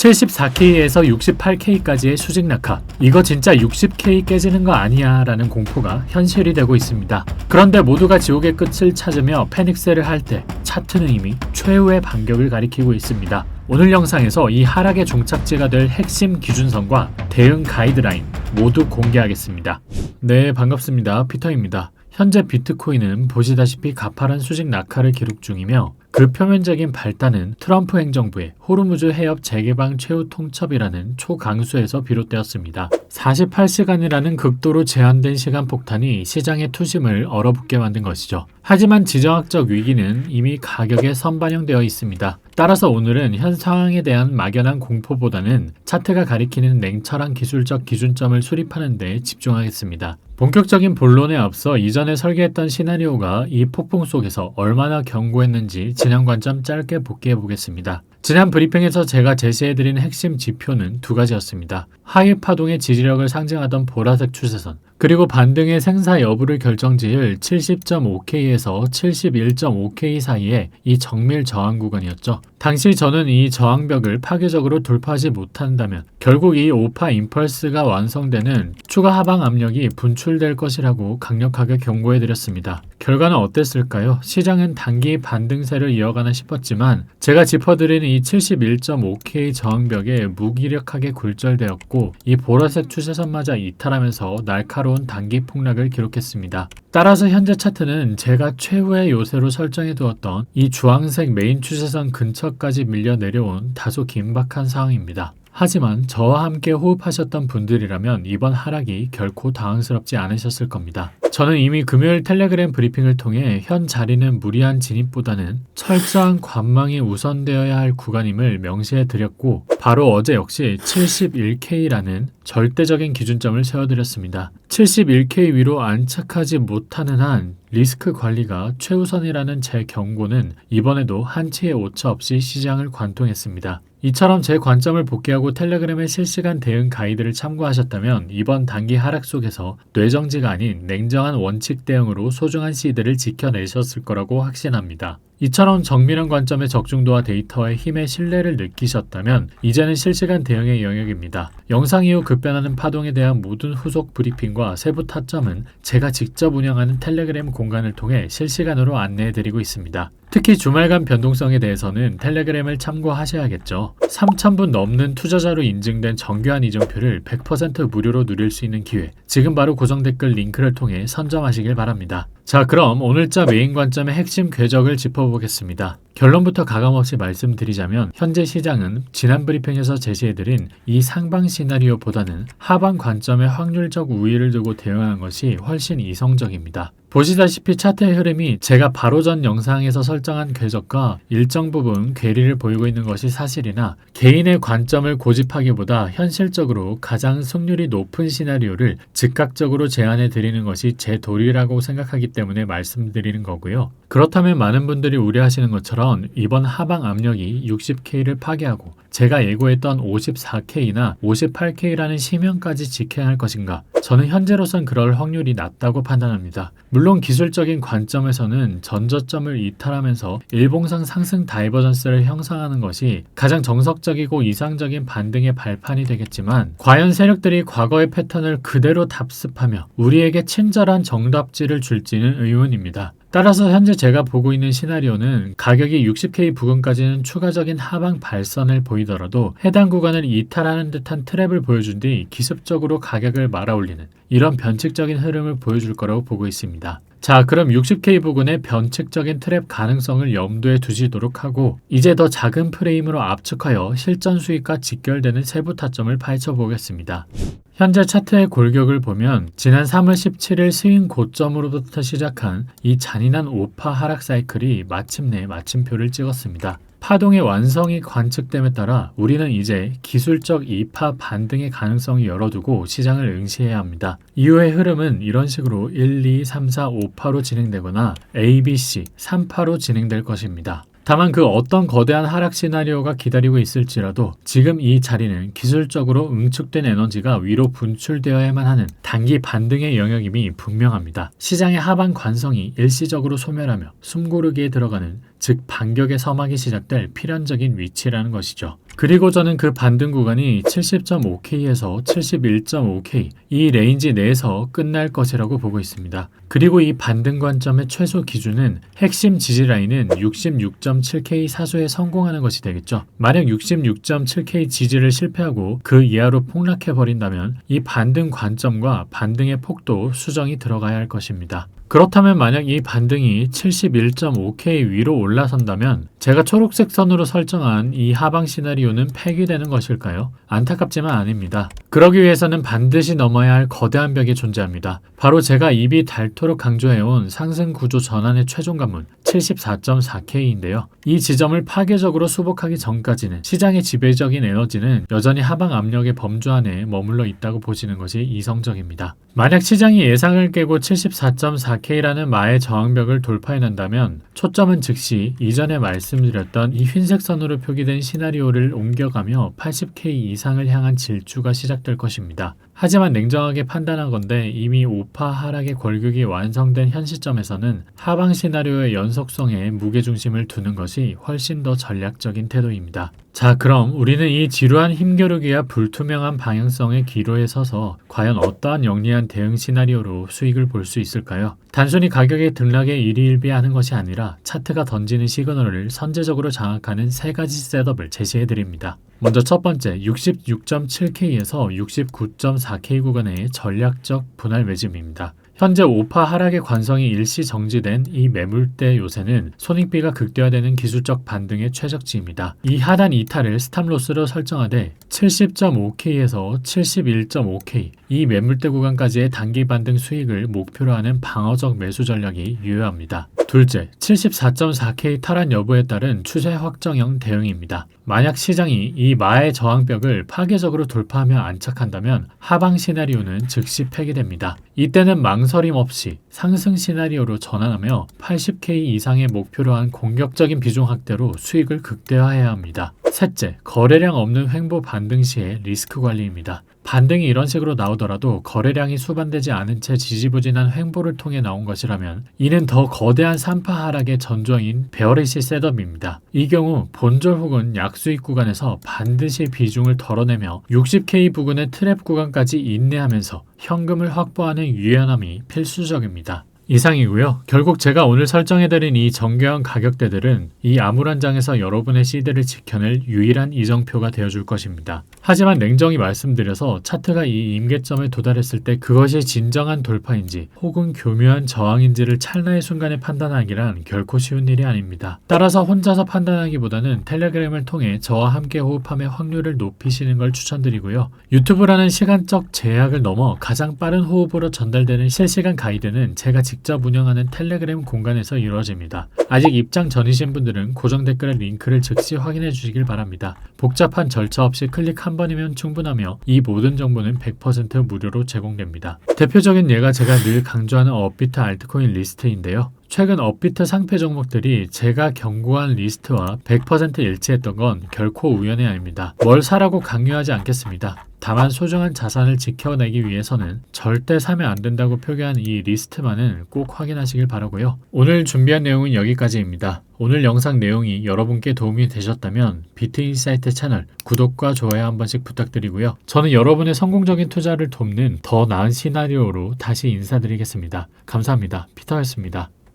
74K에서 68K까지의 수직 낙하. 이거 진짜 60K 깨지는 거 아니야 라는 공포가 현실이 되고 있습니다. 그런데 모두가 지옥의 끝을 찾으며 패닉셀을 할 때 차트는 이미 최후의 반격을 가리키고 있습니다. 오늘 영상에서 이 하락의 종착지가 될 핵심 기준선과 대응 가이드라인 모두 공개하겠습니다. 네, 반갑습니다. 피터입니다. 현재 비트코인은 보시다시피 가파른 수직 낙하를 기록 중이며 그 표면적인 발단은 트럼프 행정부의 호르무즈 해협 재개방 최후 통첩이라는 초강수에서 비롯되었습니다. 48시간이라는 극도로 제한된 시간 폭탄이 시장의 투심을 얼어붙게 만든 것이죠. 하지만 지정학적 위기는 이미 가격에 선반영되어 있습니다. 따라서 오늘은 현 상황에 대한 막연한 공포보다는 차트가 가리키는 냉철한 기술적 기준점을 수립하는 데 집중하겠습니다. 본격적인 본론에 앞서 이전에 설계했던 시나리오가 이 폭풍 속에서 얼마나 견고했는지 진행 관점 짧게 복귀해 보겠습니다. 지난 브리핑에서 제가 제시해드린 핵심 지표는 두 가지였습니다. 하위 파동의 지지력을 상징하던 보라색 추세선, 그리고 반등의 생사 여부를 결정지을 70.5K에서 71.5K 사이의 이 정밀 저항 구간이었죠. 당시 저는 이 저항벽을 파괴적으로 돌파하지 못한다면 결국 이 오파 임펄스가 완성되는 추가 하방 압력이 분출될 것이라고 강력하게 경고해드렸습니다. 결과는 어땠을까요? 시장은 단기 반등세를 이어가나 싶었지만 제가 짚어드린 이 71.5K 저항벽에 무기력하게 굴절되었고 이 보라색 추세선마저 이탈하면서 날카로운 단기 폭락을 기록했습니다. 따라서 현재 차트는 제가 최후의 요새로 설정해두었던 이 주황색 메인 추세선 근처까지 밀려 내려온 다소 긴박한 상황입니다. 하지만 저와 함께 호흡하셨던 분들이라면 이번 하락이 결코 당황스럽지 않으셨을 겁니다. 저는 이미 금요일 텔레그램 브리핑을 통해 현 자리는 무리한 진입보다는 철저한 관망이 우선되어야 할 구간임을 명시해 드렸고 바로 어제 역시 71K라는 절대적인 기준점을 세워드렸습니다. 71K 위로 안착하지 못하는 한 리스크 관리가 최우선이라는 제 경고는 이번에도 한치의 오차 없이 시장을 관통했습니다. 이처럼 제 관점을 복귀하고 텔레그램의 실시간 대응 가이드를 참고하셨다면 이번 단기 하락 속에서 뇌정지가 아닌 냉정한 원칙 대응으로 소중한 시드를 지켜내셨을 거라고 확신합니다. 이처럼 정밀한 관점의 적중도와 데이터와의 힘의 신뢰를 느끼셨다면 이제는 실시간 대응의 영역입니다. 영상 이후 급변하는 파동에 대한 모든 후속 브리핑과 세부 타점은 제가 직접 운영하는 텔레그램 공간을 통해 실시간으로 안내해드리고 있습니다. 특히 주말간 변동성에 대해서는 텔레그램을 참고하셔야겠죠. 3,000분 넘는 투자자로 인증된 정교한 이정표를 100% 무료로 누릴 수 있는 기회, 지금 바로 고정 댓글 링크를 통해 선점하시길 바랍니다. 자, 그럼 오늘자 메인 관점의 핵심 궤적을 짚어보겠습니다. 결론부터 가감없이 말씀드리자면 현재 시장은 지난 브리핑에서 제시해드린 이 상방 시나리오보다는 하방 관점의 확률적 우위를 두고 대응한 것이 훨씬 이성적입니다. 보시다시피 차트의 흐름이 제가 바로 전 영상에서 설정한 궤적과 일정 부분 괴리를 보이고 있는 것이 사실이나 개인의 관점을 고집하기보다 현실적으로 가장 승률이 높은 시나리오를 즉각적으로 제안해 드리는 것이 제 도리라고 생각하기 때문에 말씀드리는 거고요. 그렇다면 많은 분들이 우려하시는 것처럼 이번 하방 압력이 60K를 파괴하고 제가 예고했던 54K나 58K라는 시면까지 직행할 것인가? 저는 현재로선 그럴 확률이 낮다고 판단합니다. 물론 기술적인 관점에서는 전저점을 이탈하면서 일봉상 상승 다이버전스를 형성하는 것이 가장 정석적이고 이상적인 반등의 발판이 되겠지만 과연 세력들이 과거의 패턴을 그대로 답습하며 우리에게 친절한 정답지를 줄지는 의문입니다. 따라서 현재 제가 보고 있는 시나리오는 가격이 60K 부근까지는 추가적인 하방 발선을 보이더라도 해당 구간을 이탈하는 듯한 트랩을 보여준 뒤 기습적으로 가격을 말아올리는 이런 변칙적인 흐름을 보여줄 거라고 보고 있습니다. 자, 그럼 60K 부근의 변칙적인 트랩 가능성을 염두에 두시도록 하고 이제 더 작은 프레임으로 압축하여 실전 수익과 직결되는 세부 타점을 파헤쳐 보겠습니다. 현재 차트의 골격을 보면 지난 3월 17일 스윙 고점으로부터 시작한 이 잔인한 오파 하락 사이클이 마침내 마침표를 찍었습니다. 파동의 완성이 관측됨에 따라 우리는 이제 기술적 2파 반등의 가능성이 열어두고 시장을 응시해야 합니다. 이후의 흐름은 이런 식으로 1, 2, 3, 4, 5파로 진행되거나 A, B, C, 3파로 진행될 것입니다. 다만 그 어떤 거대한 하락 시나리오가 기다리고 있을지라도 지금 이 자리는 기술적으로 응축된 에너지가 위로 분출되어야만 하는 단기 반등의 영역임이 분명합니다. 시장의 하방 관성이 일시적으로 소멸하며 숨고르기에 들어가는 즉 반격의 서막이 시작될 필연적인 위치라는 것이죠. 그리고 저는 그 반등 구간이 70.5K에서 71.5K 이 레인지 내에서 끝날 것이라고 보고 있습니다. 그리고 이 반등 관점의 최소 기준은 핵심 지지 라인은 66.7K 사수에 성공하는 것이 되겠죠. 만약 66.7K 지지를 실패하고 그 이하로 폭락해 버린다면 이 반등 관점과 반등의 폭도 수정이 들어가야 할 것입니다. 그렇다면 만약 이 반등이 71.5K 위로 올라선다면 제가 초록색 선으로 설정한 이 하방 시나리오는 폐기되는 것일까요? 안타깝지만 아닙니다. 그러기 위해서는 반드시 넘어야 할 거대한 벽이 존재합니다. 바로 제가 입이 닳도록 강조해온 상승 구조 전환의 최종 관문 74.4K인데요. 이 지점을 파괴적으로 수복하기 전까지는 시장의 지배적인 에너지는 여전히 하방 압력의 범주 안에 머물러 있다고 보시는 것이 이성적입니다. 만약 시장이 예상을 깨고 74.4K라는 마의 저항벽을 돌파해낸다면 초점은 즉시 이전에 말씀드렸던 이 흰색 선으로 표기된 시나리오를 옮겨가며 80K 이상을 향한 질주가 시작될 것입니다. 하지만 냉정하게 판단하건대 이미 우파 하락의 골격이 완성된 현 시점에서는 하방 시나리오의 연속성에 무게중심을 두는 것이 훨씬 더 전략적인 태도입니다. 자, 그럼 우리는 이 지루한 힘겨루기와 불투명한 방향성의 기로에 서서 과연 어떠한 영리한 대응 시나리오로 수익을 볼 수 있을까요? 단순히 가격의 등락에 일희일비하는 것이 아니라 차트가 던지는 시그널을 선제적으로 장악하는 세 가지 셋업을 제시해 드립니다. 먼저 첫 번째, 66.7K에서 69.4K 구간의 전략적 분할 매집입니다. 현재 5파 하락의 관성이 일시 정지된 이 매물대 요새는 손익비가 극대화되는 기술적 반등의 최적지입니다. 이 하단 이탈을 스탑로스로 설정하되 70.5K에서 71.5K 이 매물대 구간까지의 단기 반등 수익을 목표로 하는 방어적 매수 전략이 유효합니다. 둘째, 74.4K 탈환 여부에 따른 추세 확정형 대응입니다. 만약 시장이 이 마의 저항벽을 파괴적으로 돌파하며 안착한다면 하방 시나리오는 즉시 폐기됩니다. 이때는 망설임 없이 상승 시나리오로 전환하며 80K 이상의 목표로 한 공격적인 비중 확대로 수익을 극대화해야 합니다. 셋째, 거래량 없는 횡보 반등 시의 리스크 관리입니다. 반등이 이런 식으로 나오더라도 거래량이 수반되지 않은 채 지지부진한 횡보를 통해 나온 것이라면 이는 더 거대한 3파 하락의 전조인 베어리시 셋업입니다. 이 경우 본절 혹은 약수익 구간에서 반드시 비중을 덜어내며 60K 부근의 트랩 구간까지 인내하면서 현금을 확보하는 유연함이 필수적입니다. 이상이고요. 결국 제가 오늘 설정해드린 이 정교한 가격대들은 이 암울한 장에서 여러분의 시대를 지켜낼 유일한 이정표가 되어줄 것입니다. 하지만 냉정히 말씀드려서 차트가 이 임계점에 도달했을 때 그것이 진정한 돌파인지 혹은 교묘한 저항인지를 찰나의 순간에 판단하기란 결코 쉬운 일이 아닙니다. 따라서 혼자서 판단하기보다는 텔레그램을 통해 저와 함께 호흡함의 확률을 높이시는 걸 추천드리고요. 유튜브라는 시간적 제약을 넘어 가장 빠른 호흡으로 전달되는 실시간 가이드는 제가 직접 운영하는 텔레그램 공간에서 이루어집니다. 아직 입장 전이신 분들은 고정 댓글의 링크를 즉시 확인해 주시길 바랍니다. 복잡한 절차 없이 클릭 한 번이면 충분하며 이 모든 정보는 100% 무료로 제공됩니다. 대표적인 예가 제가 늘 강조하는 업비트 알트코인 리스트인데요. 최근 업비트 상패 종목들이 제가 경고한 리스트와 100% 일치했던 건 결코 우연이 아닙니다. 뭘 사라고 강요하지 않겠습니다. 다만 소중한 자산을 지켜내기 위해서는 절대 사면 안 된다고 표기한 이 리스트만은 꼭 확인하시길 바라고요. 오늘 준비한 내용은 여기까지입니다. 오늘 영상 내용이 여러분께 도움이 되셨다면 비트인사이트 채널 구독과 좋아요 한 번씩 부탁드리고요. 저는 여러분의 성공적인 투자를 돕는 더 나은 시나리오로 다시 인사드리겠습니다. 감사합니다. 피터였습니다.